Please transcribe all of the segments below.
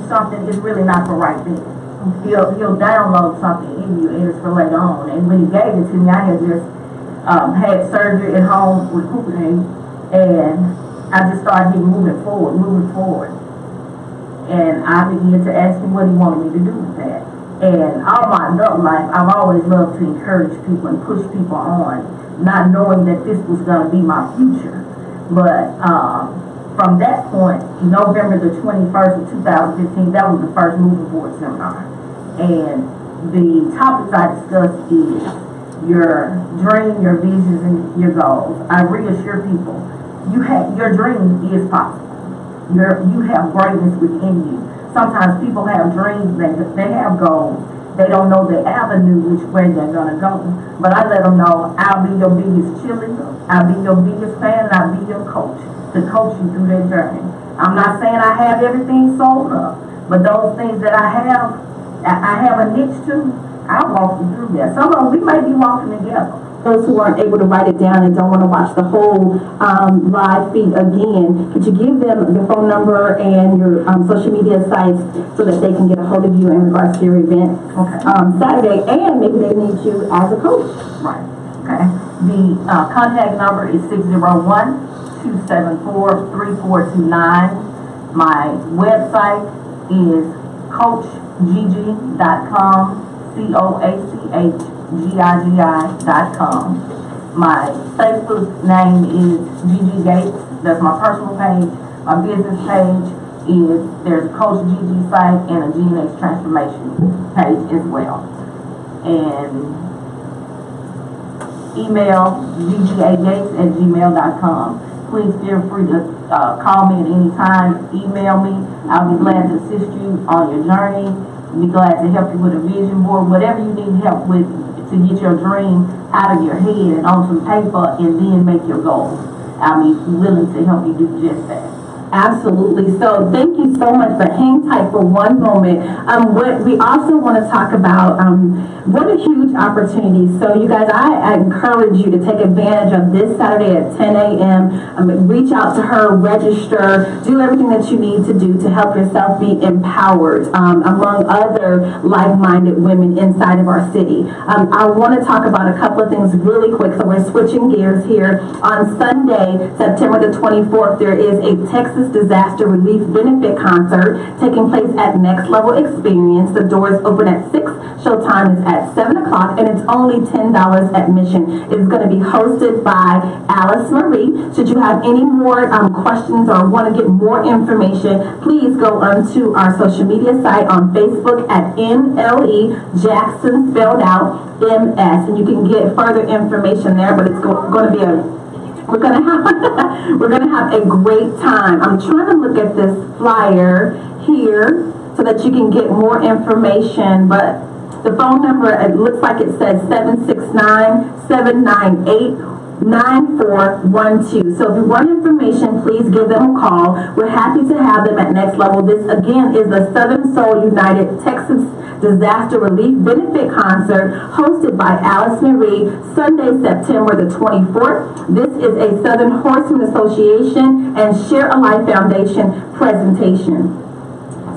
something, it's really not the right thing. He'll download something in you, and it's for later on. And when he gave it to me, I had just had surgery at home with recuperating, and I just started moving forward. And I began to ask him what he wanted me to do with that. And all my adult life, I've always loved to encourage people and push people on, not knowing that this was going to be my future. But from that point, November the 21st of 2015, that was the first Moving Forward seminar. And the topics I discussed is your dream, your visions, and your goals. I reassure people, your dream is possible. You have greatness within you. Sometimes people have dreams, they have goals. They don't know the avenue which way they're going to go. But I let them know, I'll be your biggest cheerleader, I'll be your biggest fan, and I'll be your coach to coach you through that journey. I'm not saying I have everything sold up, but those things that I have a niche to, I'll walk you through that. Some of them, we may be walking together. Those who aren't able to write it down and don't want to watch the whole live feed again, could you give them your phone number and your social media sites so that they can get a hold of you in regards to your event Saturday, and maybe they need you as a coach? Right. Okay. The contact number is 601-274-3429. My website is coachgigi.com, COACHGIGI.com. My Facebook name is Gigi Gates. That's my personal page. My business page is, there's a Coach Gigi site and a GNX transformation page as well. And email ggagates@gmail.com. Please feel free to call me at any time. Email me. I'll be glad to assist you on your journey. Be glad to help you with a vision board, whatever you need help with to get your dream out of your head and onto paper and then make your goals. I'll be willing to help you do just that. Absolutely. So thank you so much, but hang tight for one moment. What we also want to talk about, what a huge opportunity. So you guys, I encourage you to take advantage of this Saturday at 10 a.m. Reach out to her, register, do everything that you need to do to help yourself be empowered among other like-minded women inside of our city. I want to talk about a couple of things really quick. So we're switching gears here. On Sunday, September the 24th, there is a Texas Disaster Relief Benefit Concert taking place at Next Level Experience. The doors open at 6, showtime is at 7 o'clock, and it's only $10 admission. It's going to be hosted by Alice Marie. Should you have any more questions or want to get more information, please go onto our social media site on Facebook at MLE Jackson, spelled out MS, and you can get further information there, but it's going to be we're gonna have a great time. I'm trying to look at this flyer here so that you can get more information, but the phone number, it looks like it says 769-798-9412. So if you want information, please give them a call. We're happy to have them at Next Level. This again is the Southern Soul United Texas Disaster Relief Benefit Concert hosted by Alice Marie, Sunday, September the 24th. This is a Southern Horseman Association and Share a Life Foundation presentation.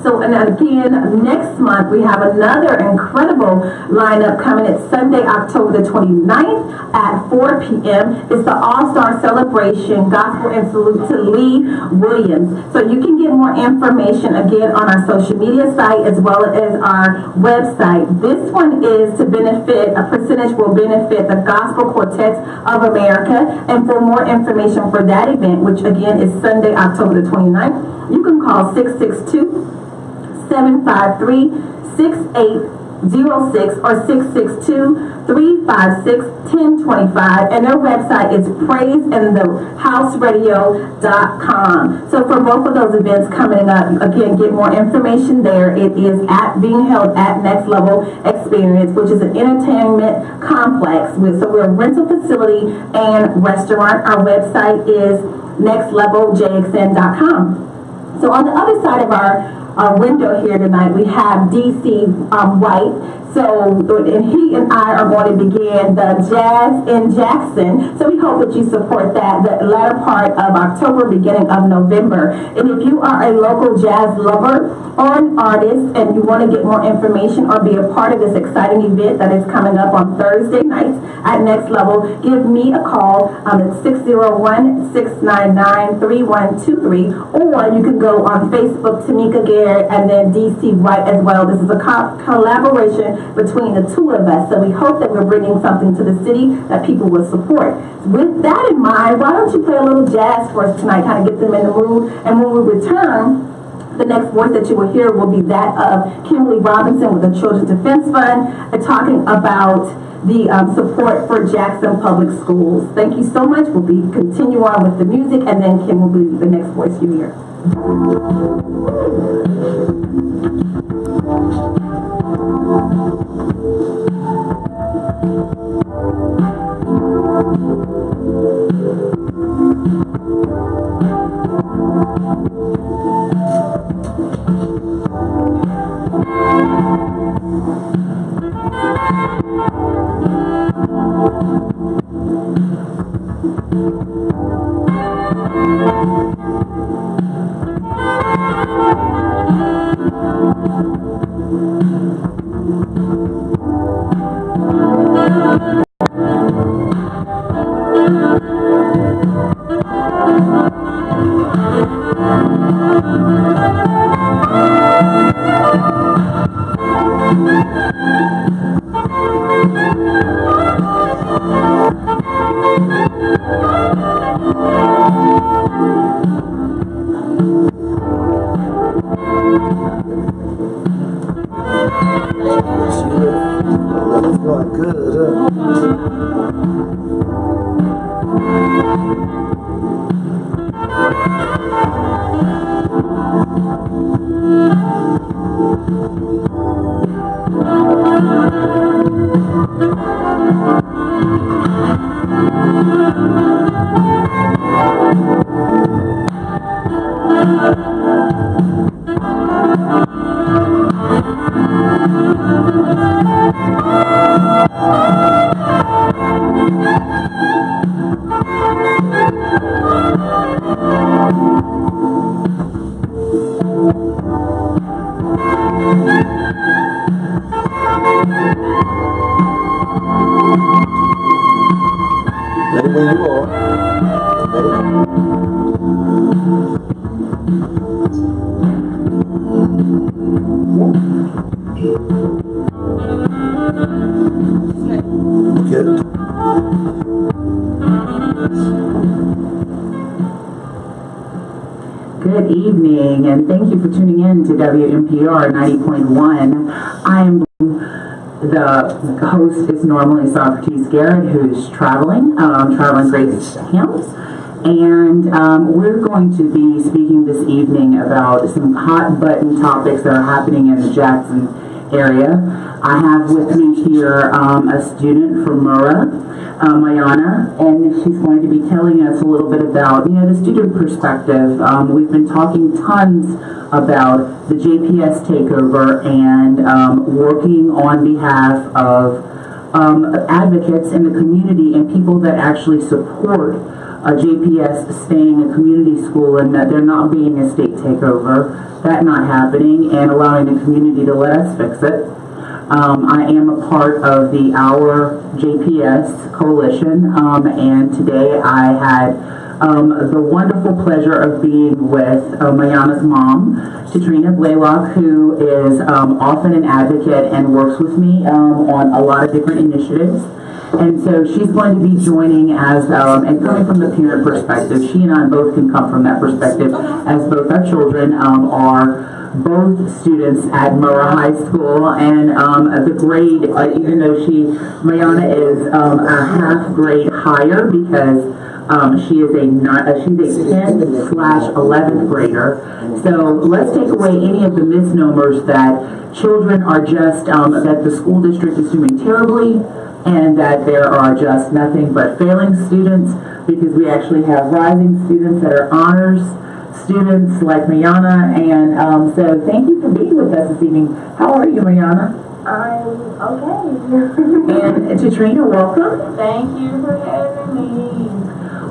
So, and again, next month we have another incredible lineup coming. It's Sunday, October the 29th at 4 p.m. It's the All-Star Celebration, Gospel and Salute to Lee Williams. So you can get more information again on our social media site as well as our website. This one is to benefit, a percentage will benefit the Gospel Quartets of America. And for more information for that event, which again is Sunday, October the 29th, you can call 662-753-6806 or 662-356-1025, and their website is praiseinthehouseradio.com. So for both of those events coming up, again, get more information there. It is being held at Next Level Experience, which is an entertainment complex. So we're a rental facility and restaurant. Our website is nextleveljxn.com. So on the other side of our window here tonight, we have D.C.WHITE. So, and he and I are going to begin the Jazz in Jackson. So we hope that you support that, the latter part of October, beginning of November. And if you are a local jazz lover or an artist and you want to get more information or be a part of this exciting event that is coming up on Thursday nights at Next Level, give me a call at 601-699-3123, or you can go on Facebook, Tamika Garrett, and then D.C. White as well. This is a collaboration between the two of us, so we hope that we're bringing something to the city that people will support. With that in mind, why don't you play a little jazz for us tonight, kind of get them in the mood, and when we return, the next voice that you will hear will be that of Kimberly Robinson with the Children's Defense Fund, talking about the support for Jackson Public Schools. Thank you so much. We'll continue on with the music, and then Kim will be the next voice you hear. Good evening, and thank you for tuning in to WMPR 90.1. I am the host is normally Socrates Garrett, who's traveling Grace Camps. And we're going to be speaking this evening about some hot button topics that are happening in the Jackson area. I have with me here a student from Murrah, Mayana, and she's going to be telling us a little bit about, the student perspective. We've been talking tons about the JPS takeover and working on behalf of advocates in the community and people that actually support JPS staying a community school and that there not being a state takeover, that not happening, and allowing the community to let us fix it. I am a part of the Our JPS coalition, and today I had the wonderful pleasure of being with Mayana's mom, Katrina Blaylock, who is often an advocate and works with me on a lot of different initiatives. And so she's going to be joining as, and coming from the parent perspective. She and I both can come from that perspective, as both our children are both students at Murrah High School, and the grade, even though Mayana is a half grade higher because she's a 10/11th grader. So let's take away any of the misnomers that children are just, that the school district is doing terribly, and that there are just nothing but failing students, because we actually have rising students that are honors students like Mayana, and so thank you for being with us this evening. How are you, Mayana? I'm okay. And Katrina, welcome. Thank you for having me.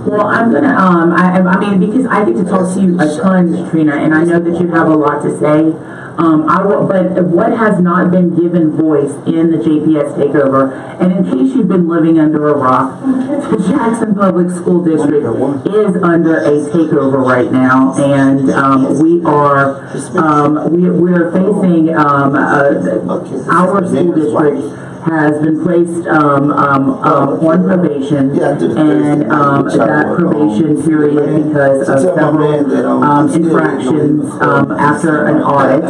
Well, I'm gonna, I mean, because I get to talk to you a ton, Katrina, and I know that you have a lot to say. But what has not been given voice in the JPS takeover, and in case you've been living under a rock, the Jackson Public School District is under a takeover right now, and we're facing our school district has been placed on probation, and that probation period, because of several infractions after an audit,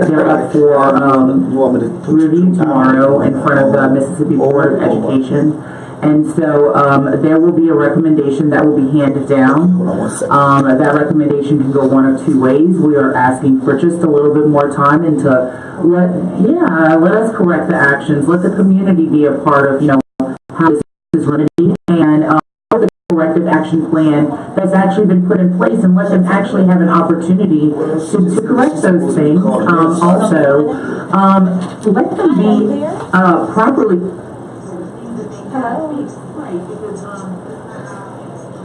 they're up for review tomorrow in front of the Mississippi Board of Education. And so there will be a recommendation that will be handed down. That recommendation can go one of two ways. We are asking for just a little bit more time and to let us correct the actions. Let the community be a part of, how this is remedied, and the corrective action plan that's actually been put in place, and let them actually have an opportunity to correct those things. Also, let them be properly.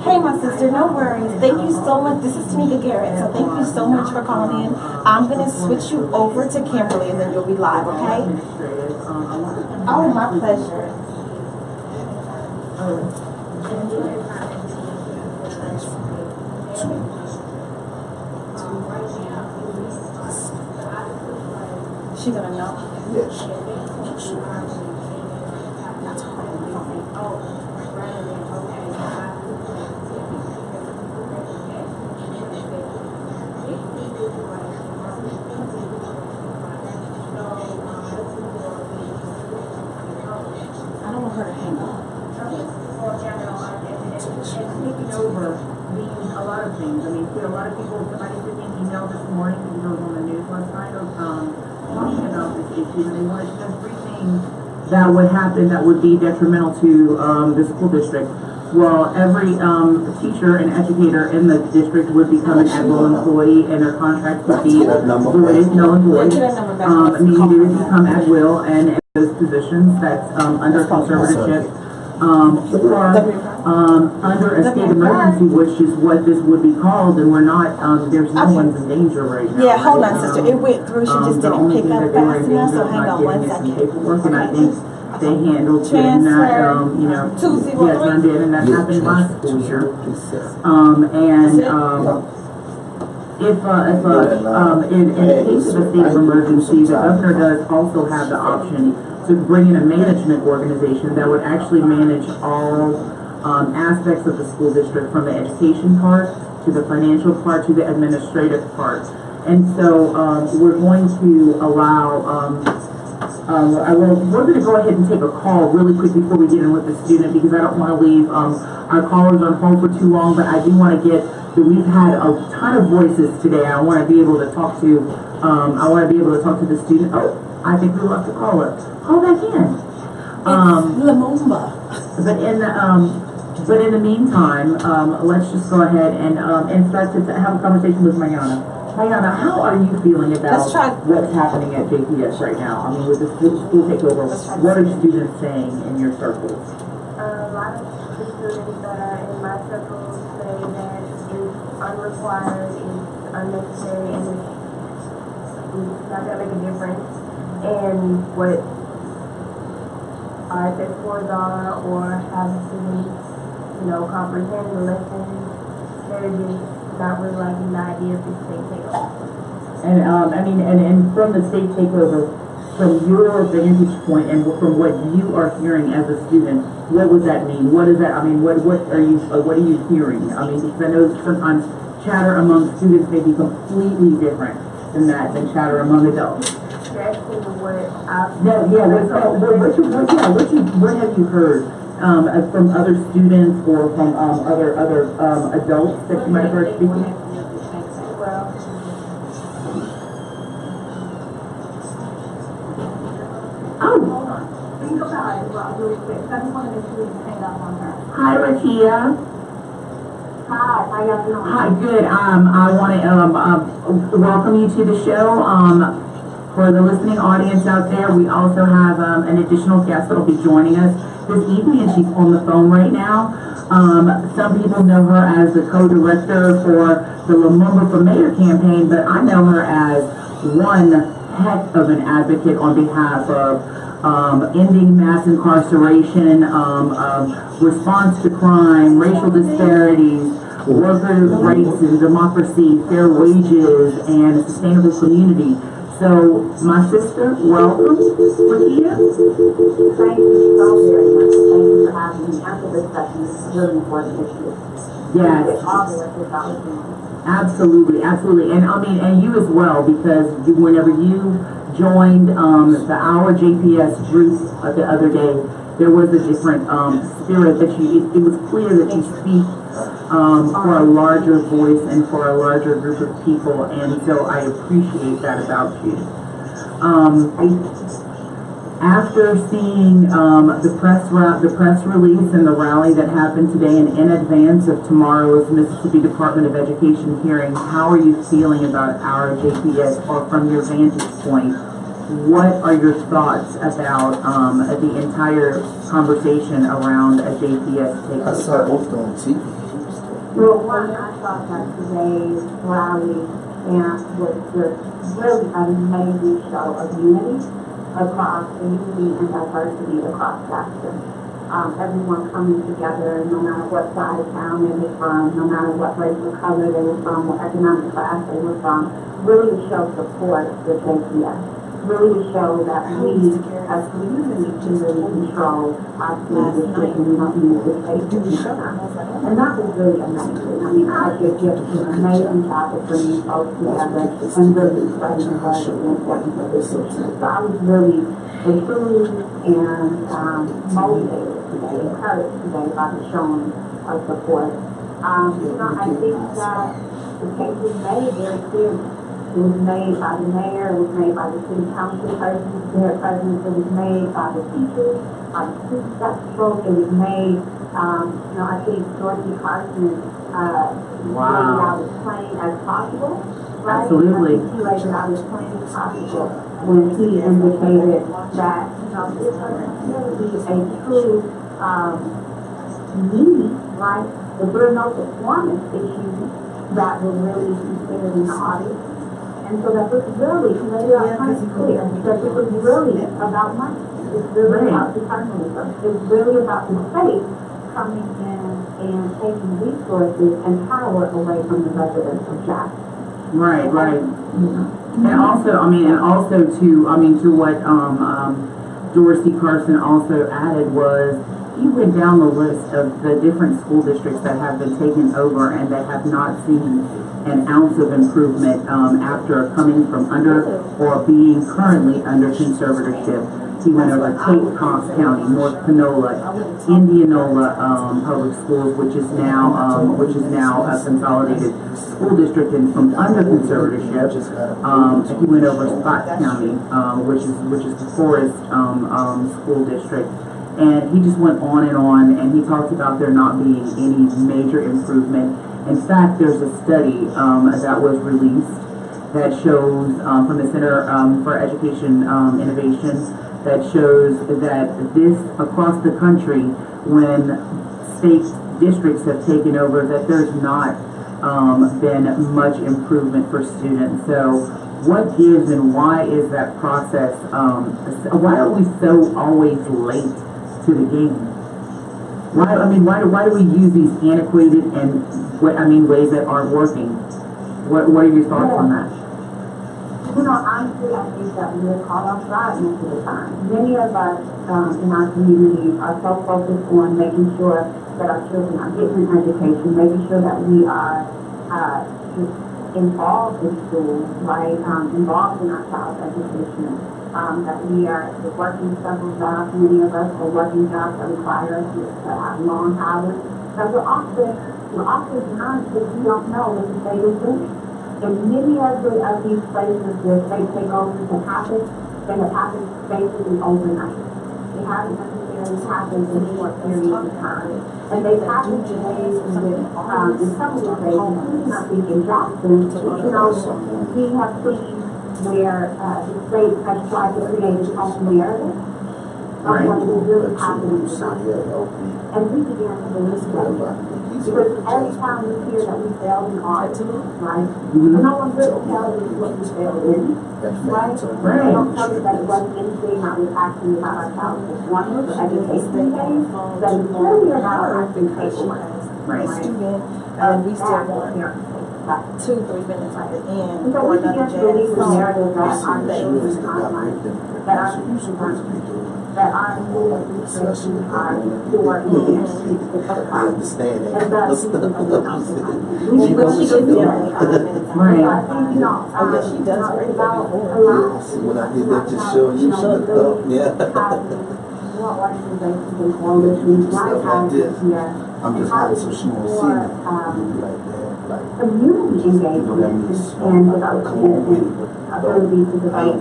Hey, my sister, no worries. Thank you so much. This is Tamika Garrett, so thank you so much for calling in. I'm going to switch you over to Kimberly, and then you'll be live, okay? Oh, my pleasure. She gonna know? Yes. A lot of things. I mean, a lot of people, somebody sent me an email this morning because it was on the news last night talking about this issue, and they wanted to know 3 things that would happen that would be detrimental to the school district. Well, every teacher and educator in the district would become an at-will employee, and their contract would be voided, null and void. Meaning they would become at-will, and in those positions that's under conservatorship. Or under a state emergency, which is what this would be called, and we're not, there's no one's in danger right now. Yeah, hold on, sister. It went through. She just didn't pick up fast enough, so hang on 1 second. Paperwork, and I think they handled getting that, turned in, and that happened last school year. In the case of a state of emergency, the governor does also have the option to bring in a management organization that would actually manage all aspects of the school district, from the education part to the financial part to the administrative part. And so we're going to allow, we're going to go ahead and take a call really quick before we get in with the student, because I don't want to leave our callers on hold for too long, but I do want to get, we've had a ton of voices today. I want to be able to talk to, the student. Oh, I think we lost the caller. Call back in. Lumumba. But in the meantime, let's just go ahead and start to have a conversation with Mayana. Mayana, how are you feeling about what's happening at JPS right now? I mean, with the school takeover, what are students saying in your circles? A lot of the students that are in my circles say that it's unrequired, it's unnecessary, and it's not going to make a difference in what our test scores are, or how the students, comprehend the lessons. They're just not really liking the idea of this state takeover. And from the state takeover, from your vantage point and from what you are hearing as a student, what would that mean? What is that? I mean, what are you hearing? I mean, because I know sometimes chatter among students may be completely different than chatter among adults. That's what I've what have you heard from other students or from other adults that you might have heard speaking? Well, hold on. Think about it really quick. I just want to make sure we hang up on her. Hi, Rakia. Hi. How y'all doing? Hi, good. I want to welcome you to the show. For the listening audience out there, we also have an additional guest that will be joining us this evening, and she's on the phone right now. Some people know her as the co-director for the Lumumba for Mayor campaign, but I know her as one heck of an advocate on behalf of ending mass incarceration, response to crime, racial disparities, workers' rights and democracy, fair wages, and a sustainable community. So, my sister, welcome, Rakia. Thank you so very much. Thank you for having me. After this session, this is a really important issue. Yes. All the elected volunteers. Absolutely, absolutely. And I mean, and you as well, because whenever you joined our JPS group the other day, there was a different spirit that it was clear that you speak for a larger voice and for a larger group of people, and so I appreciate that about you. After seeing the press release and the rally that happened today, and in advance of tomorrow's Mississippi Department of Education hearing, how are you feeling about our JPS, or from your vantage point? What are your thoughts about the entire conversation around a JPS takeover? I saw both on TV. Well, one, I thought that today's rally was just really an amazing show of unity across unity and diversity across Jackson. Everyone coming together, no matter what side of town they were from, no matter what race or color they were from, what economic class they were from, really to show support for JPS. Really to show that we as community can really control our school district, and we don't need the state to do that. And that was really amazing. I mean, I just did an amazing job of bringing folks together and really spreading the word of the importance of this issue. So I was really enthused and motivated today, encouraged today by the showing of support. I think that the case was made very clearly. It was made by the mayor, it was made by the city council president, it was made by the teachers, by the school principals, it was made, I think Dorothy Carson laid it out as plain as possible, right? Absolutely. He laid it out as plain as possible when he indicated that, this doesn't really be a true need, right? If there are no performance issues that were really considered in the audit. And so that was really, he laid it out kind of clear, that it was really about money. It's really about determinism. It's really about the state coming in and taking resources and power away from the residents of Jackson. Right. And also, to what Dorsey Carson also added was, he went down the list of the different school districts that have been taken over and that have not seen an ounce of improvement after coming from under or being currently under conservatorship. He went over Tate County, North Panola, Indianola Public Schools, which is now a consolidated school district and from under conservatorship. He went over Scott County, which is the Forest School District. And he just went on, and he talked about there not being any major improvement. In fact, there's a study that was released that shows from the Center for Education Innovation that shows that this across the country, when state districts have taken over, that there's not been much improvement for students. So what gives, and why is that process, why are we so always late to the game? Why do we use these antiquated and ways that aren't working? What are your thoughts on that? Honestly, I think that we are caught off guard most of the time. Many of us in our communities are so focused on making sure that our children are getting an education, making sure that we are just involved in school, right? Involved in our child's education. That we are working several jobs. Many of us are working jobs that require us to have long hours. That we're often denied because we don't know what the state is doing. In many of these places where state takeovers have happened, they have happened basically overnight. They haven't necessarily happened in short periods of time. And they've happened in ways in which, in some of these ways, including I think in Jackson, you know, we have seen where the state has tried to create its own narrative of what is really happening. And we began to believe that. Because every time we hear that we failed in art, right? No one really tells us what we failed in, right? They don't tell us that it wasn't anything that was actually about ourselves. One was education days, that is really about our paperwork. Right. Student, and we still want 2-3 minutes at the end. And so we began to believe the narrative that our children are that our future that our administration are doing I understand that. and thus But she is definitely 5 minutes. right. I think, you know, Oh, yeah, she does great. about a lot. See, when I did that, just show you should have thought, yeah. What organizations and coalitions like ours here, I'm just happy so she won't see me. Like that. Like, community engagement and development ability to develop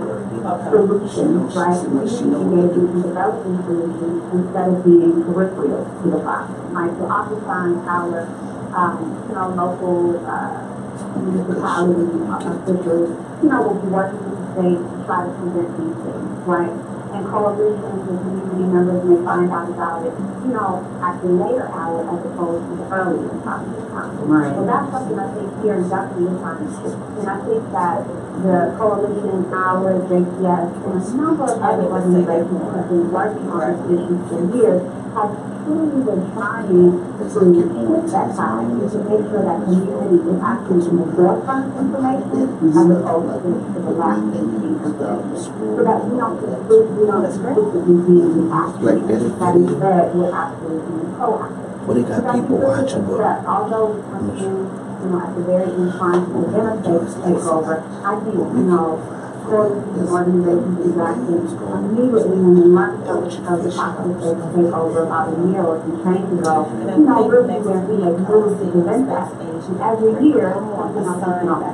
solutions, right? Community engagement and developing solutions instead of being peripheral to the classroom, right? So oftentimes our, you know, local municipality officials, you know, will be working with the state to try to prevent these things, right? And coalitions and community members may find out about it, you know, at the later hour as opposed to the earlier time of the conference. Right. So that's something I think here in Dublin is trying to do. And I think that the coalition, ours, JPS, and a number of other organizations that have been working on this issue for years have truly been trying to put that time to make sure that community is actually in the forefront of information as opposed to the last thing so that we don't exclusively be in the action, that instead we're actually being proactive. well, they got people watching, but That although we come in, you know, at the very end trying to interface takeover, I think, you know, coalitions and organizations in Jackson immediately when we learned of the possible takeover about a year or some change ago, you know, really where we had moved to prevent that. And every year, something else is not.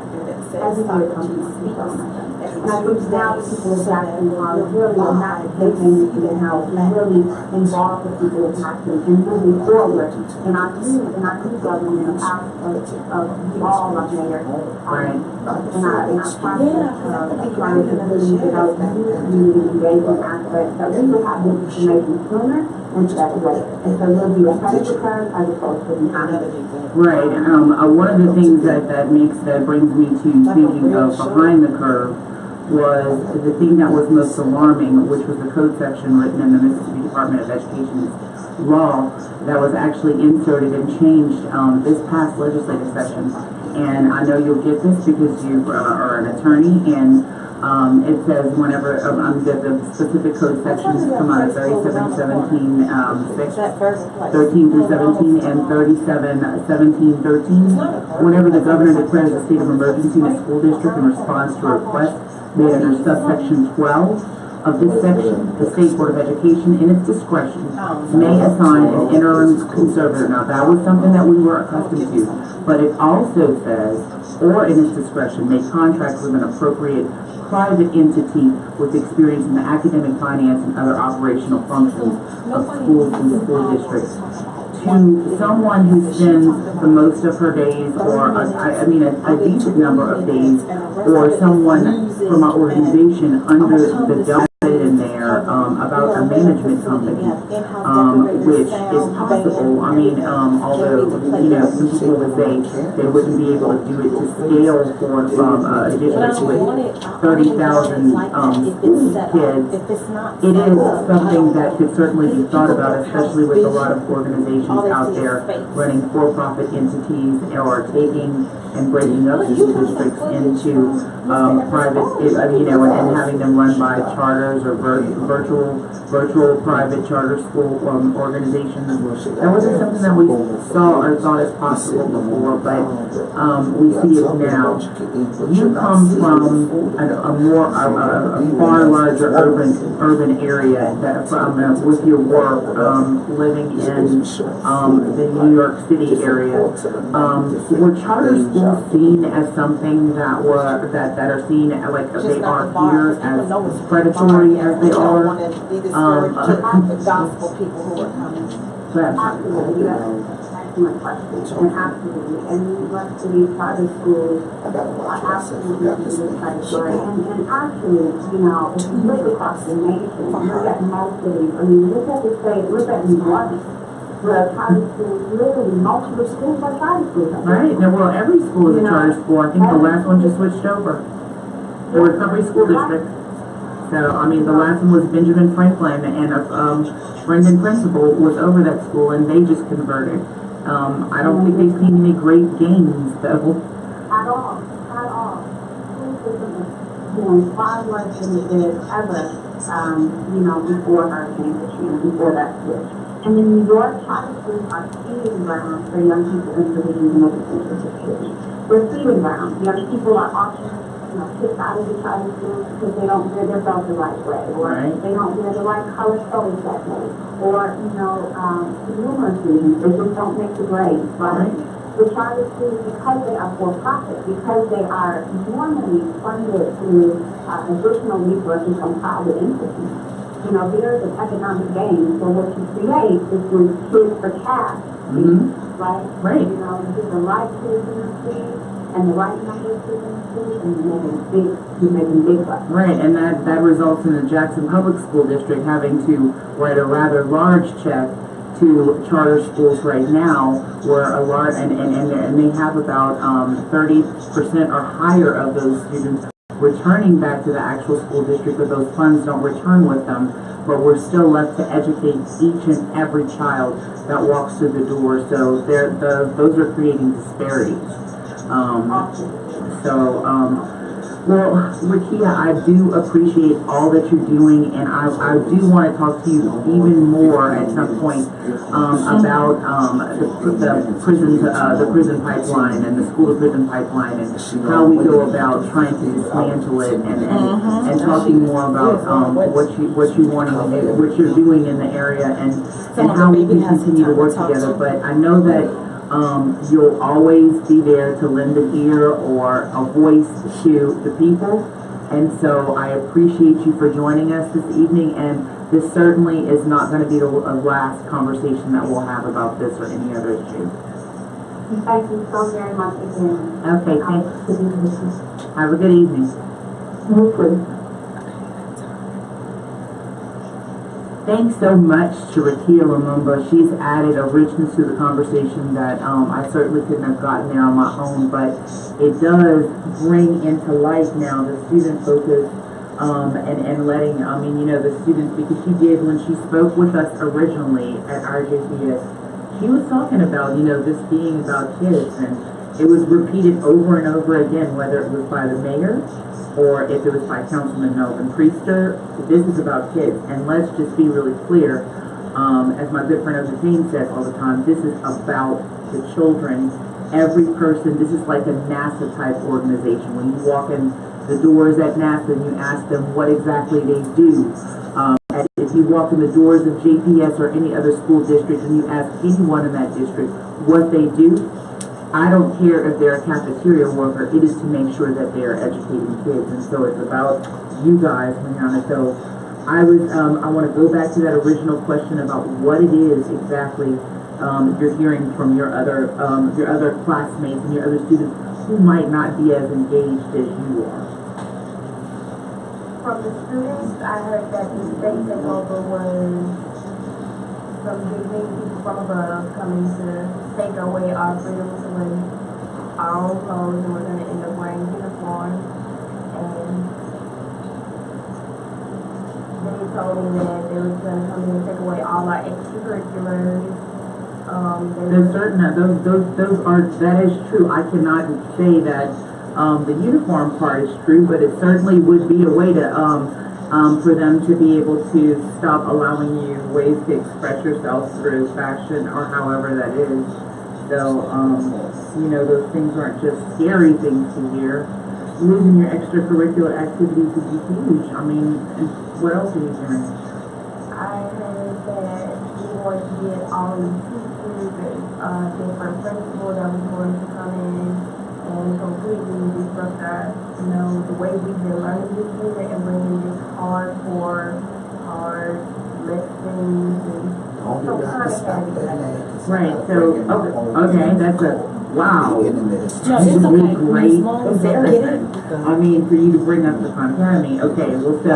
Every year, something else is not. And I think now people in Jackson are really not taking and how really involved with people in Jackson and moving forward. And I do government of all of mayors. And I trying to really develop community engagement aspect that we will have this information sooner instead of later. And so we'll be ahead of the curve as opposed to behind it. Right. One of the things that brings me to thinking of behind the curve was the thing that was most alarming, which was the code section written in the Mississippi Department of Education's law that was actually inserted and changed this past legislative session. And I know you'll get this because you are an attorney, and it says whenever the specific code sections come out of 3717, 13 through 17, and 371713. Whenever the governor declares a state of emergency in a school district in response to a request made under subsection 12 of this section, the State Board of Education, in its discretion, may assign an interim conservator. Now, that was something that we were accustomed to, but it also says, or in its discretion, may contract with an appropriate private entity with experience in the academic, finance, and other operational functions of schools and school districts. To someone who spends the most of her days, or a decent number of days, or someone from our organization under the document in there about a management company, which is possible. I mean, although, you know, some people would say they wouldn't be able to do it to scale for a district with 30,000 kids. It is something that could certainly be thought about, especially with a lot of organizations out there running for-profit entities or taking and breaking up these districts into private, you know, and having them run by charters or virtual private charter school organizations. That wasn't something that we saw or thought as possible before, but we see it now. You come from a far larger urban area that with your work, living in the New York City area. Were charter schools seen as something that that are seen like Just they not are the bar, here 'cause people as know it's predatory as they don't are. want to be discouraged to the gospel people who are coming. Absolutely, you have excellent questions, and absolutely, and university, charter schools are absolutely predatory, and actually, you know, if you look across the nation, look at most cities, I mean, look at the state, look at New York, where charter schools, literally, most of the schools are charter schools. Right, now, well, every school is a charter school. I think the last one just switched over. The Recovery School District. So, I mean, the last one was Benjamin Franklin, and Brendan Principal was over that school, and they just converted. I don't think they've seen any great gains, though. At all, at all. School system is doing far worse than it did ever, you know, before Hurricane Katrina, before that switch. And the New York charter schools are feeding grounds for young people in provisions and education security. They're feeding grounds. Young people are often, you know, kicked out of the charter schools because they don't wear their belt the right way, or they don't wear the right color clothes that day, or, you know, numerous reasons, they just don't make the grades, right? The charter schools, because they are for-profit, because they are normally funded through additional resources from private entities, you know, there's an economic gain. So what you create is when kids for cash, right? Right. You know, you get the right kids in the city, and the right number of kids in the city, and you're making big bucks. Right, and that results in the Jackson Public School District having to write a rather large check to charter schools right now, where a large, and they have about 30% or higher of those students returning back to the actual school district, but those funds don't return with them. But we're still left to educate each and every child that walks through the door. So those are creating disparities. Well, Rakia, I do appreciate all that you're doing, and I do want to talk to you even more at some point about the prison pipeline and the school to prison pipeline, and how we go about trying to dismantle it, and talking more about what you're doing in the area, and how we can continue to work together. But I know that you'll always be there to lend an ear or a voice to the people. And so I appreciate you for joining us this evening, and this certainly is not going to be the last conversation that we'll have about this or any other issue. Thank you so very much again. Okay, thanks. Have a good evening. Thanks so much to Rakia Lumumba. She's added a richness to the conversation that I certainly couldn't have gotten there on my own, but it does bring into life now the student focus and letting, the students, because she did, when she spoke with us originally at RJPS, she was talking about, this being about kids, and it was repeated over and over again, whether it was by the mayor or if it was by Councilman Melvin Priester. This is about kids, and let's just be really clear, as my good friend Ozatine says all the time, this is about the children. Every person, this is like a NASA type organization. When you walk in the doors at NASA and you ask them what exactly they do, if you walk in the doors of JPS or any other school district and you ask anyone in that district what they do, I don't care if they're a cafeteria worker, it is to make sure that they are educating kids. And so it's about you guys, Rihanna. So I want to go back to that original question about what it is exactly you're hearing from your other classmates and your other students who might not be as engaged as you are. From the students, I heard that the state takeover was some big people from above coming to take away our freedom to wear our own clothes, and we're going to end up wearing uniforms. And they told me that they was going to come in and take away all our extracurriculars. There's certain that is true. I cannot say that the uniform part is true, but it certainly would be a way to for them to be able to stop allowing you ways to express yourself through fashion or however that is. So those things aren't just scary things to hear. Losing your extracurricular activities would be huge. I mean, what else are you hearing? I heard that we want to get all the teachers and different principals that was going to come in and completely disrupt our, the way we've been learning this year and bringing this hard lessons and so kind of heavy. Right, so, okay, that's wow. No, it's okay. Great As long as they get it. I mean, for you to bring up the Khan Academy, okay, well, so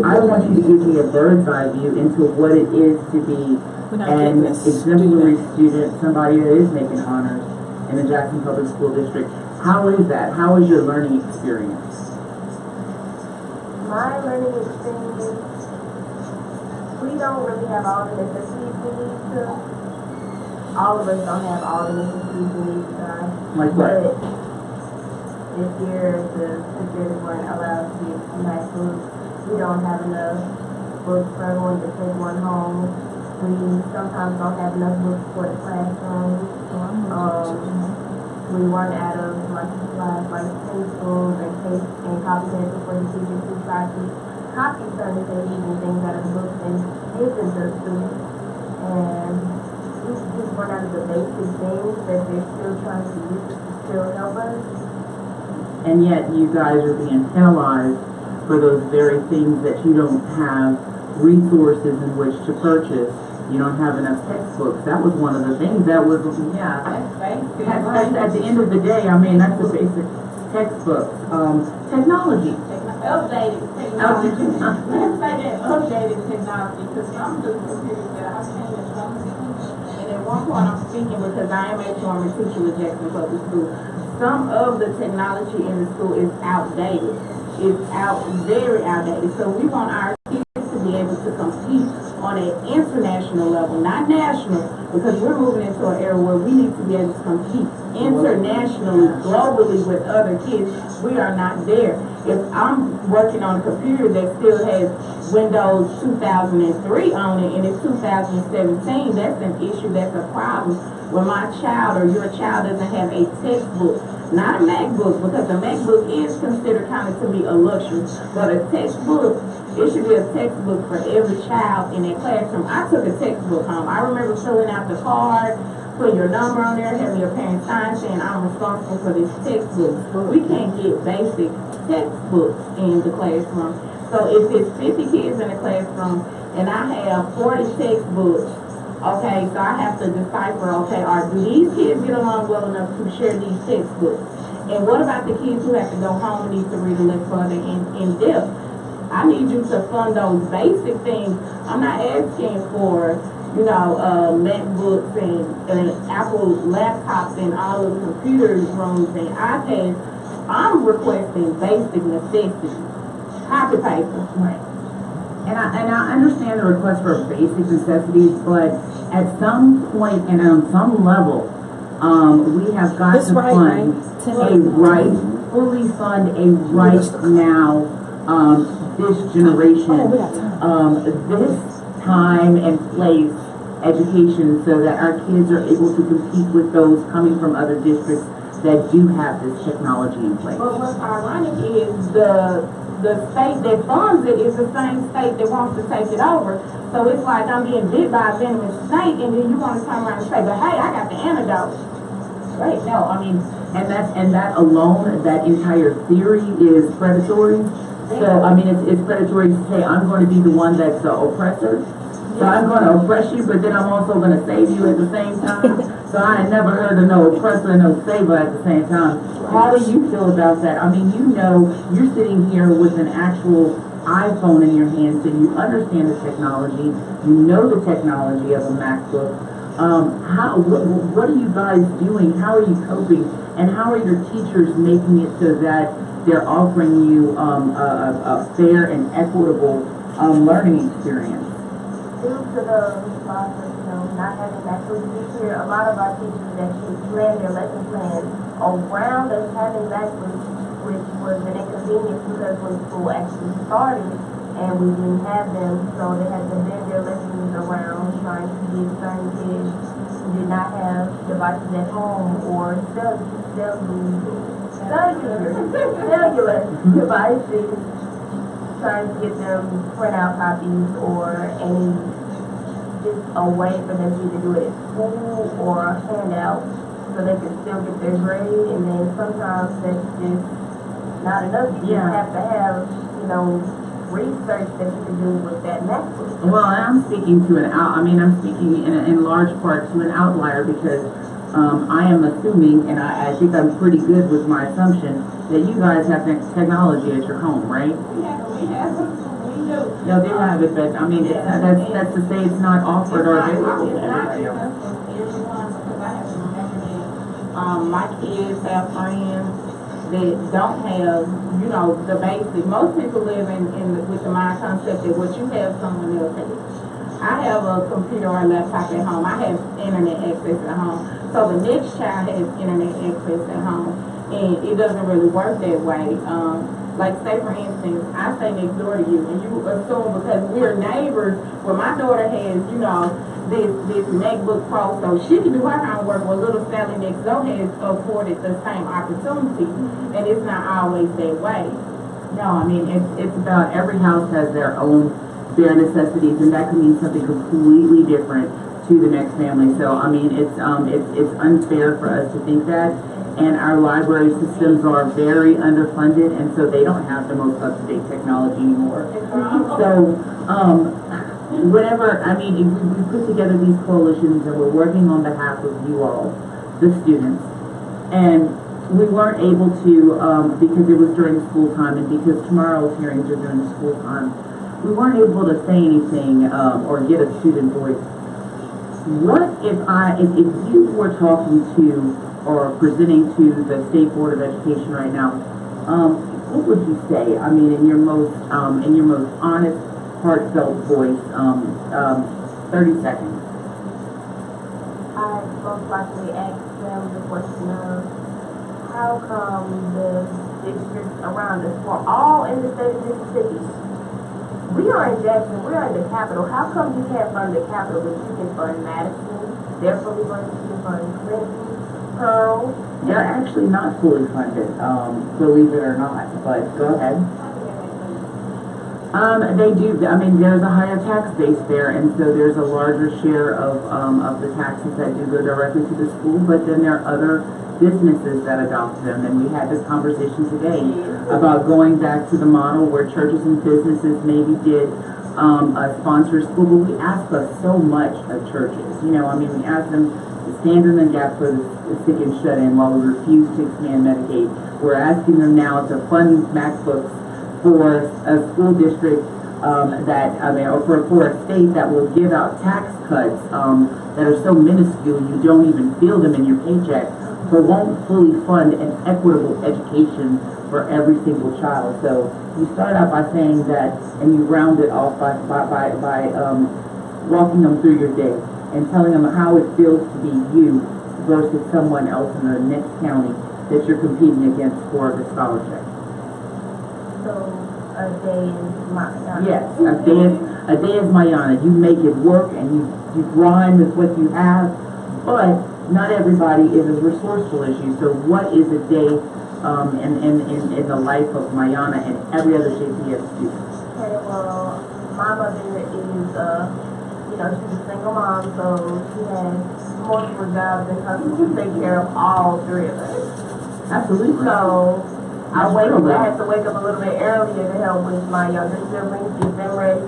I want you to give me a bird's eye view into what it is to be an exemplary student, somebody that is making honors in the Jackson Public School District. How is that? How is your learning experience? My learning experience, we don't really have all the necessities we need to. All of us don't have all the necessities we need to. Like what? But this year, the teachers weren't allowed to get nice books. We don't have enough books for everyone to take one home. We sometimes don't have enough books for the classroom. We run out of supplies like pencils and tape and copy pencils for the teachers who try to copy certain pages and things out of the books and give them to the students. And we just run out of the basic things that they're still trying to use to still help us. And yet you guys are being penalized for those very things that you don't have resources in which to purchase. You don't have enough textbooks. That was one of the things that was, yeah. That's at the end of the day, I mean, that's the basic textbooks. Technology. Updated technology. Let's say that updated technology, because some of the computers that I've seen in some schools, and at one point I'm speaking because I am a former teacher with Jackson Public School. Some of the technology in the school is outdated. It's very outdated. So we want our kids to be able to compete on an international level, not national, because we're moving into an era where we need to be able to compete internationally, globally with other kids. We are not there. If I'm working on a computer that still has Windows 2003 on it and it's 2017, that's an issue, that's a problem. When my child or your child doesn't have a textbook, not a MacBook, because a MacBook is considered kind of to be a luxury, but a textbook, it should be a textbook for every child in that classroom. I took a textbook home. I remember filling out the card, putting your number on there, having your parents sign saying I'm responsible for this textbook. We can't get basic textbooks in the classroom. So if it's 50 kids in the classroom and I have 40 textbooks, okay, so I have to decipher, okay, do these kids get along well enough to share these textbooks? And what about the kids who have to go home and need to read a little further in depth? I need you to fund those basic things. I'm not asking for, MacBooks and Apple laptops and all of the computer rooms and iPads. I'm requesting basic necessities. Copy paper. Right. And I understand the request for basic necessities, but at some point and on some level, we have got to fund fully fund a right now, this generation, this time and place education so that our kids are able to compete with those coming from other districts that do have this technology in place. But what's ironic is the state that funds it is the same state that wants to take it over. So it's like I'm being bit by a venomous snake, and then you want to turn around and say, but hey, I got the antidote. Right, no, I mean, and that alone, that entire theory is predatory. So, I mean, it's predatory to say, I'm going to be the one that's the oppressor. So I'm going to oppress you, but then I'm also going to save you at the same time. So I had never heard of no oppressor and no saver at the same time. How do you feel about that? I mean, you're sitting here with an actual iPhone in your hand, so you understand the technology, you know the technology of a MacBook. What are you guys doing? How are you coping? And how are your teachers making it so that they're offering you a fair and equitable learning experience? Due to the loss of, not having MacBooks this year, a lot of our teachers actually plan their lesson plans around us having MacBooks, which was an inconvenience because when school actually started and we didn't have them, so they had to bend their lessons around trying to give certain kids who did not have devices at home or cellular devices, trying to get them printout copies or just a way for them to either do it at school or hand out so they can still get their grade, and then sometimes that's just not enough. You just have to have, you know, research that you can do with that MacBook. Well, and I'm speaking to I'm speaking in large part to an outlier because I am assuming, and I think I'm pretty good with my assumption, that you guys have technology at your home, right? We do. No, they have it, but I mean, that's to say it's not offered or available to everybody else. My kids have friends that don't have, you know, the basic. Most people live with the mind concept that what you have, someone else has. I have a computer or a laptop at home. I have internet access at home. So the next child has internet access at home. And it doesn't really work that way. Like say for instance, I stay next door to you and you assume because we're neighbors, well my daughter has, you know, this MacBook Pro so she can do her homework, well little Sally next door has afforded the same opportunity, and it's not always that way. No, I mean it's about every house has their own bare necessities, and that can mean something completely different to the next family. So I mean it's unfair for us to think that. And our library systems are very underfunded, and so they don't have the most up-to-date technology anymore. So, I mean, we put together these coalitions, and we're working on behalf of you all, the students, and we weren't able to, because it was during school time, and because tomorrow's hearings are during school time, we weren't able to say anything or get a student voice. What if you were talking to or presenting to the State Board of Education right now, what would you say? I mean, in your most honest, heartfelt voice, 30 seconds. I most likely ask them the question of how come the districts around us, we're all in the state of Mississippi. We are in Jackson, we are in the capital. How come you can't fund the capital, but you can fund Madison, they're fully funded, you can fund Clinton, Pearl? They're actually not fully funded, believe it or not, but go ahead. They do, I mean, there's a higher tax base there, and so there's a larger share of the taxes that do go directly to the school, but then there are other businesses that adopt them, and we had this conversation today about going back to the model where churches and businesses maybe did a sponsored school, but we ask us so much of churches, you know, I mean, we ask them to stand in the gap for the sick and shut in while we refuse to expand Medicaid. We're asking them now to fund MacBooks for a school district or for a state that will give out tax cuts that are so minuscule you don't even feel them in your paycheck, but won't fully fund an equitable education for every single child. So you start out by saying that, and you round it off by walking them through your day and telling them how it feels to be you versus someone else in the next county that you're competing against for the scholarship. So a day is Mayana. Yes, a day is Mayana. You make it work and you grind with what you have, but not everybody is as resourceful as you. So what is a day in the life of Mayana and every other JPS student? Okay, well, my mother is you know, she's a single mom, so she has multiple jobs and hustles to take care of all three of us. Absolutely. So I have to wake up a little bit earlier to help with my younger siblings, get them ready.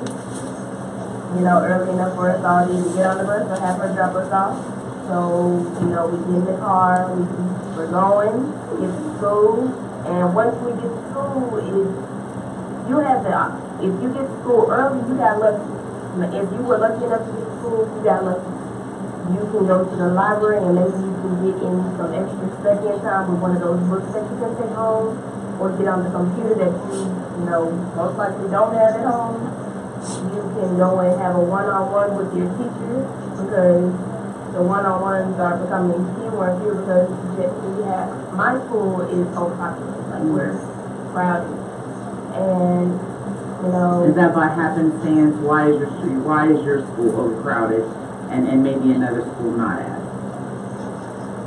You know, early enough for us all to either get on the bus or have her drop us off. So, you know, we get in the car, we're going, get to school, and once we get to school, if you get to school early, you got lucky. If you were lucky enough to get to school, you got lucky. You can go to the library and maybe you can get in some extra studying time with one of those books that you can take home, or get on the computer that you know, most likely don't have at home. You can go and have a one-on-one with your teacher, because the one-on-ones are becoming fewer and fewer because my school is overpopulated, like we're crowded. And you know, is that by happenstance? Why is your school overcrowded and maybe another school not as?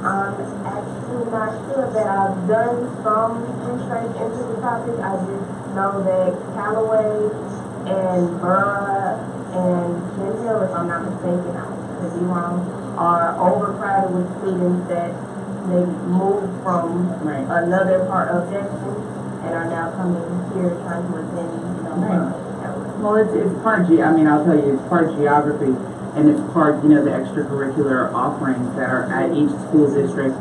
I'm actually not sure that I've done some research into the topic. I just know that Callaway and Burra and Chin Hill, if I'm not mistaken, I could be wrong, are overcrowded with students that they moved from another part of Jackson and are now coming here trying to attend, Well, it's part I'll tell you, it's part geography, and it's part, the extracurricular offerings that are at each school district.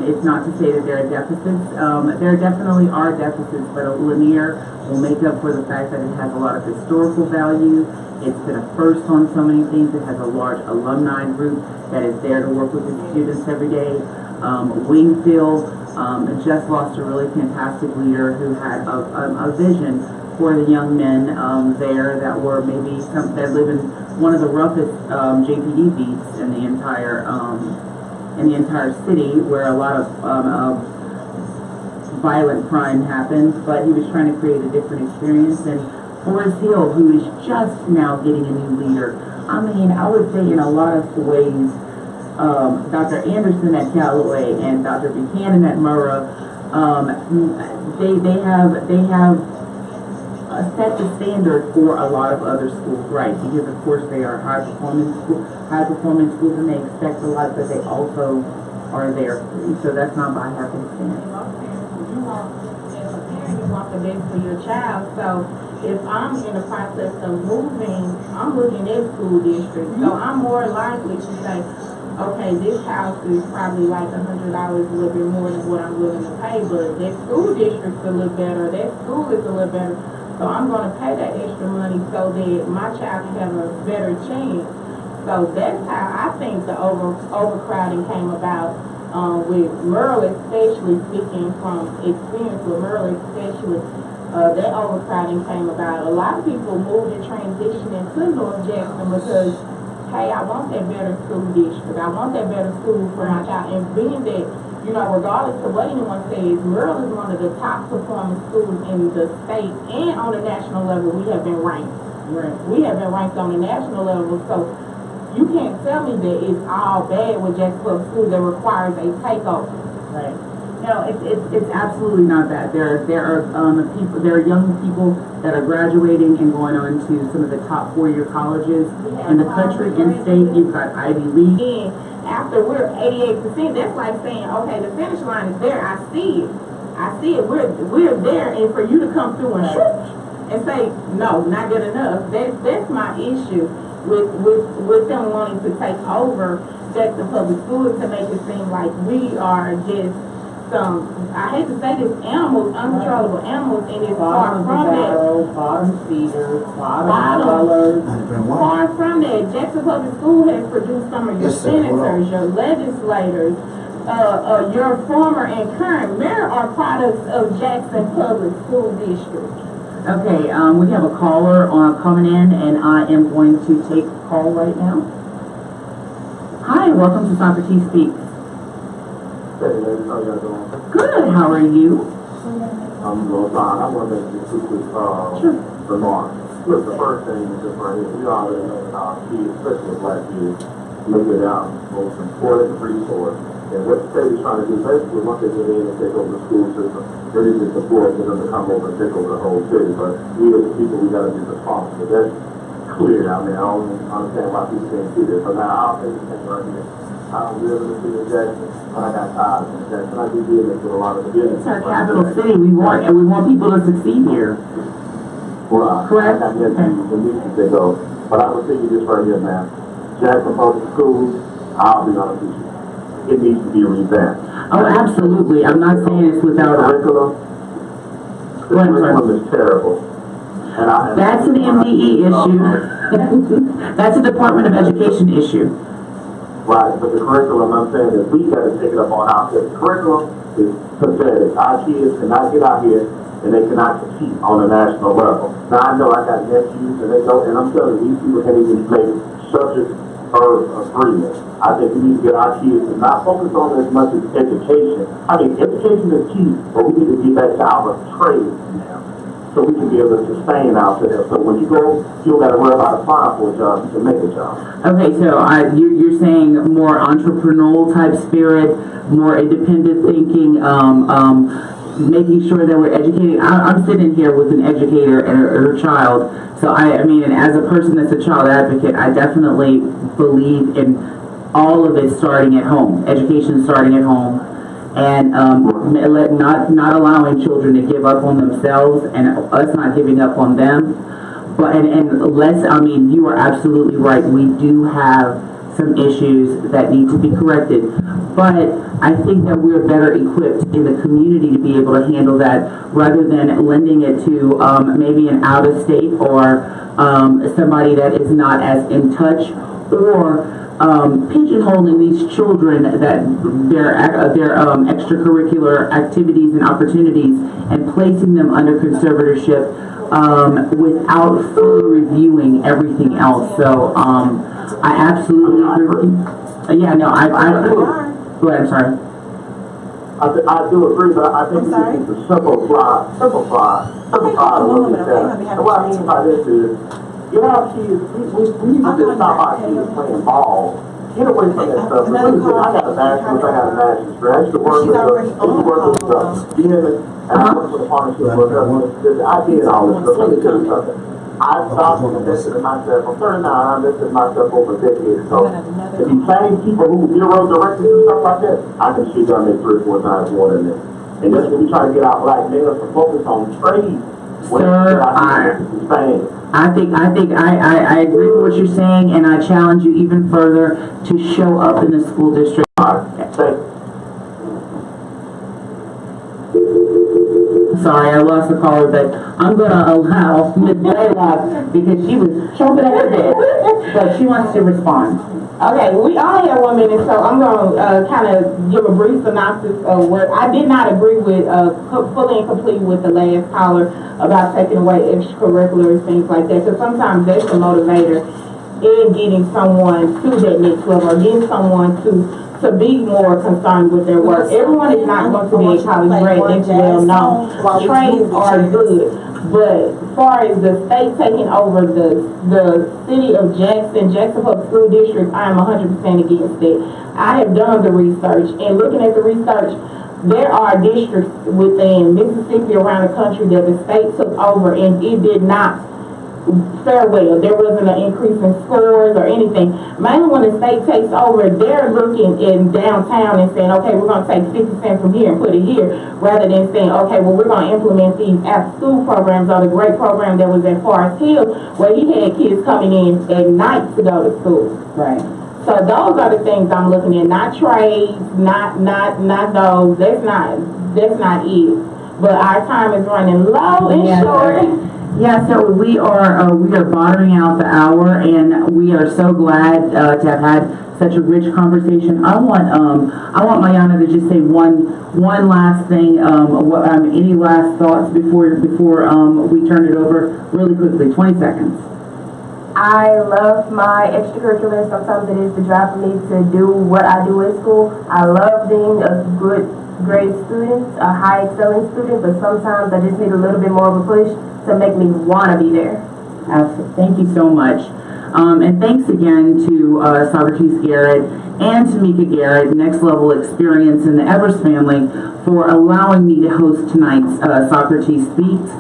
It's not to say that there are deficits. There definitely are deficits, but a linear will make up for the fact that it has a lot of historical value. It's been a first on so many things. It has a large alumni group that is there to work with the students every day. Wingfield just lost a really fantastic leader who had a vision for the young men there that were maybe that live in one of the roughest JPD beats in the entire city, where a lot of violent crime happens. But he was trying to create a different experience. And Forest Hill, who is just now getting a new leader. I would say in a lot of ways, Dr. Anderson at Callaway and Dr. Buchanan at Murrah, they have set the standard for a lot of other schools, right? Because of course they are high performance schools, and they expect a lot, but they also are there. So that's not by happenstance. You want the best for your child, so if I'm in the process of moving, I'm looking at school districts, so I'm more likely to say, okay, this house is probably like $100 a little bit more than what I'm willing to pay, but that school district's a little better, that school is a little better, so I'm going to pay that extra money so that my child can have a better chance. So that's how I think the overcrowding came about with Merle, especially, speaking from experience with Merle, especially. That overcrowding came about. A lot of people moved and transitioned into North Jackson because, hey, I want that better school district. I want that better school for my child. And being that, regardless of what anyone says, Merle is one of the top performing schools in the state, and on the national level, we have been ranked. We have been ranked on the national level. So you can't tell me that it's all bad with Jackson Public Schools that requires a takeover. Right. No, it's absolutely not that. There are young people that are graduating and going on to some of the top four-year colleges in the country and state. You've got Ivy League. And after we're 88%, that's like saying, okay, the finish line is there. I see it. We're there, and for you to come through and say no, not good enough. That's my issue with them wanting to take over Jackson Public Schools, to make it seem like we are just I hate to say this, uncontrollable animals, and it's far from that. Bottom feeders, bottom dwellers. Far from that. Jackson Public School has produced some of your senators, your legislators, your former and current mayor are products of Jackson Public School District. Okay, we have a caller coming in, and I am going to take a call right now. Hi, welcome to Socrates Speaks. Hey, ladies, how y'all doing? Good, how are you? I'm doing fine. I want to make just two quick remarks. Look, the first thing is just right here. We already know that our kids, especially black kids, look at our most important resource. And what the state is trying to do, basically, once they get in and take over the school system, they're using support for them to come over and take over the whole city. But we as the people, we got to be responsible. That's clear. I don't understand why people can't see this. So now I'll say this thing right here. I don't live in the city of Jackson, but I got ties in Jackson. I do deal with a lot of the business. It's our capital city. We want people to succeed here. Well, correct. I guess the meetings they go. But I will tell you this right here, man. Jackson Public Schools, I'll be honest with you, it needs to be revamped. Oh, absolutely. I'm not saying it's without curriculum. The curriculum is terrible. And that's an MDE issue. That's a Department of Education issue. Right, but the curriculum, I'm saying that we got to take it up on ourselves. The curriculum is pathetic. Our kids cannot get out here and they cannot compete on a national level. Now I know I got nephews and they go, and I'm telling you, these people can't even make subject or agreement. I think we need to get our kids to not focus on as much as education. I mean, education is key, but we need to get back to our trade now, so we can be able to sustain ourselves. So when you go, you don't got to worry about applying for a job, you can make a job. Okay, so you're saying more entrepreneurial type spirit, more independent thinking, making sure that we're educating. I'm sitting here with an educator and her child, so I mean, and as a person that's a child advocate, I definitely believe in all of it starting at home, education starting at home, and not allowing children to give up on themselves and us not giving up on them. But and less, I mean, you are absolutely right. We do have some issues that need to be corrected, but I think that we're better equipped in the community to be able to handle that rather than lending it to maybe an out-of-state or somebody that is not as in touch, or pigeonholing these children that their extracurricular activities and opportunities and placing them under conservatorship without fully reviewing everything else. So I absolutely agree with you. Yeah, no, I go ahead, I'm sorry. I do agree, but I think we need to simplify a little bit better. And what I mean by this is, get our kids, we need to just stop our kids playing ball. Get away from that stuff. I got a bachelor's, I got a master's degree. I used to work with and I worked with a partnership with I did all this stuff. Let me tell you something. I stopped investing in myself. I'm 39, I invested in myself over a decade. So if you same people who bureau directors and stuff like that, I can shoot them in 3 or 4 times more than this. And that's when we try to get our black males to focus on trade. Sir, I agree with what you're saying, and I challenge you even further to show up in the school district. Sorry, I lost the caller, but I'm going to allow Ms. Blaylock because she was chomping at the bit, but she wants to respond. Okay, we only have 1 minute, so I'm going to kind of give a brief synopsis of what I did not agree with, fully and complete with the last caller about taking away extracurricular things like that, because sometimes that's the motivator in getting someone to that next level, or getting someone to be more concerned with their work. Everyone is not going to be a college grad, that's well known. Trades are good, but as far as the state taking over the city of Jackson Public School District, I am 100% against it. I have done the research, and looking at the research, there are districts within Mississippi around the country that the state took over, and it did not fare well. There wasn't an increase in scores or anything. Mainly when the state takes over, they're looking in downtown and saying, okay, we're going to take 50 cents from here and put it here, rather than saying, okay, well, we're going to implement these after-school programs, or the great program that was at Forest Hill, where he had kids coming in at night to go to school. Right. So those are the things I'm looking at, not trades, not those. That's not it. But our time is running low and short. Yeah, so we are bottoming out the hour, and we are so glad to have had such a rich conversation. I want Mayana to just say one last thing. Any last thoughts before we turn it over really quickly? 20 seconds. I love my extracurriculars. Sometimes it is the drive for me to do what I do at school. I love being a good grade student, a high excelling student, but sometimes I just need a little bit more of a push to make me want to be there. Absolutely. Thank you so much. And thanks again to Socrates Garrett and Tamika Garrett, Next Level Experience, and the Evers family for allowing me to host tonight's Socrates Speaks,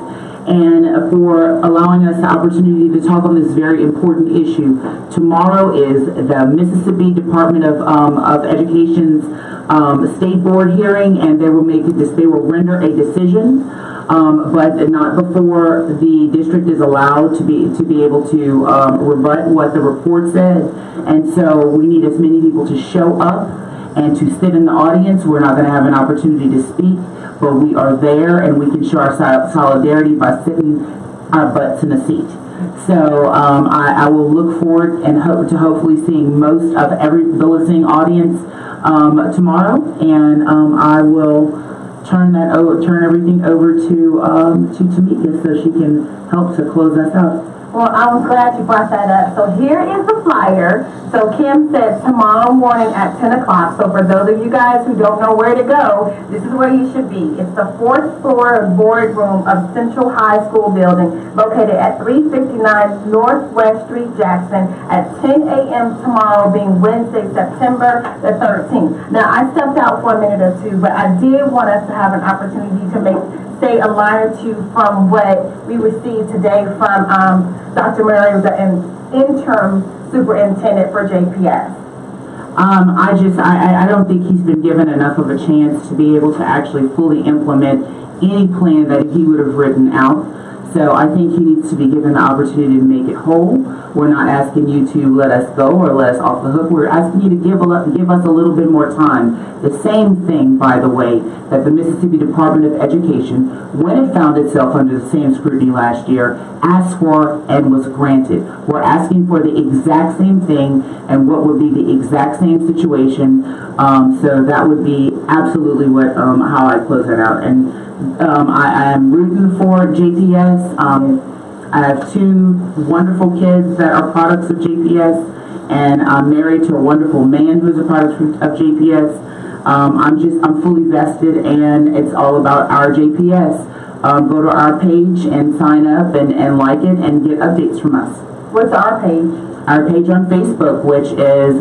and for allowing us the opportunity to talk on this very important issue. Tomorrow is the Mississippi Department of Education's State Board hearing, and they will render a decision. But not before the district is allowed to be able to rebut what the report said. And so we need as many people to show up and to sit in the audience. We're not going to have an opportunity to speak, but we are there, and we can show our solidarity by sitting our butts in a seat. So I will look forward and hope to hopefully seeing most of the listening audience tomorrow, and I will turn everything over to Tamika so she can help to close us out. Well, I'm glad you brought that up. So here is the flyer. So Kim said tomorrow morning at 10 o'clock. So for those of you guys who don't know where to go, this is where you should be. It's the 4th floor boardroom of Central High School building, located at 359 Northwest Street, Jackson, at 10 a.m. tomorrow, being Wednesday, September the 13th. Now, I stepped out for a minute or two, but I did want us to have an opportunity to say a line or two from what we received today from Dr. Murray, the interim superintendent for JPS. I don't think he's been given enough of a chance to be able to actually fully implement any plan that he would have written out. So I think he needs to be given the opportunity to make it whole. We're not asking you to let us go or let us off the hook. We're asking you to give us a little bit more time. The same thing, by the way, that the Mississippi Department of Education, when it found itself under the same scrutiny last year, asked for and was granted. We're asking for the exact same thing and what would be the exact same situation. So that would be absolutely what how I close that out. And I am rooting for JPS. I have two wonderful kids that are products of JPS, and I'm married to a wonderful man who's a product of JPS. I'm fully vested, and it's all about our JPS. Go to our page and sign up and like it and get updates from us. What's our page? Our page on Facebook, which is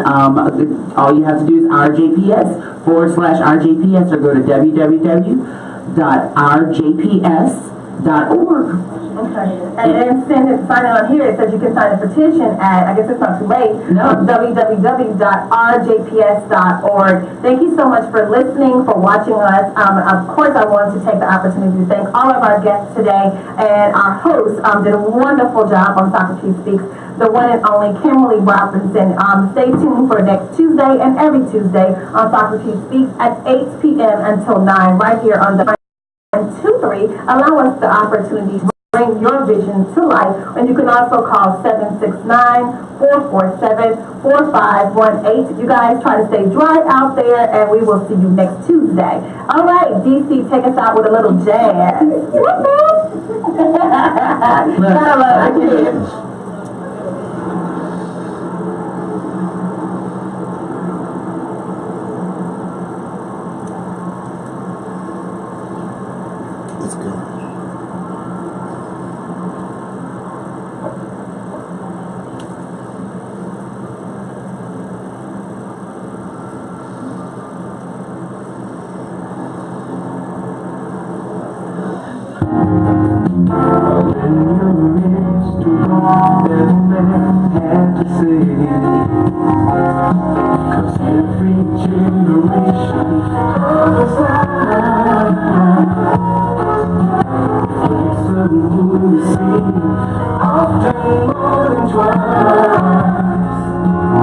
all you have to do is rjps/rjps, or go to www.rjps.org. Okay. And then sign on here. It says you can sign a petition at, I guess it's not too late, www.rjps.org. Thank you so much for listening, for watching us. Of course, I want to take the opportunity to thank all of our guests today, and our host did a wonderful job on Socrates Speaks, the one and only Kimberly Robinson. Stay tuned for next Tuesday and every Tuesday on Socrates Speaks at 8 p.m. until 9, right here on the 2-3. Allow us the opportunity to bring your vision to life. And you can also call 769-447-4518. You guys try to stay dry out there, and we will see you next Tuesday. All right, DC, take us out with a little jazz. Gotta love it. Let's go. Cause every generation of often more than twice.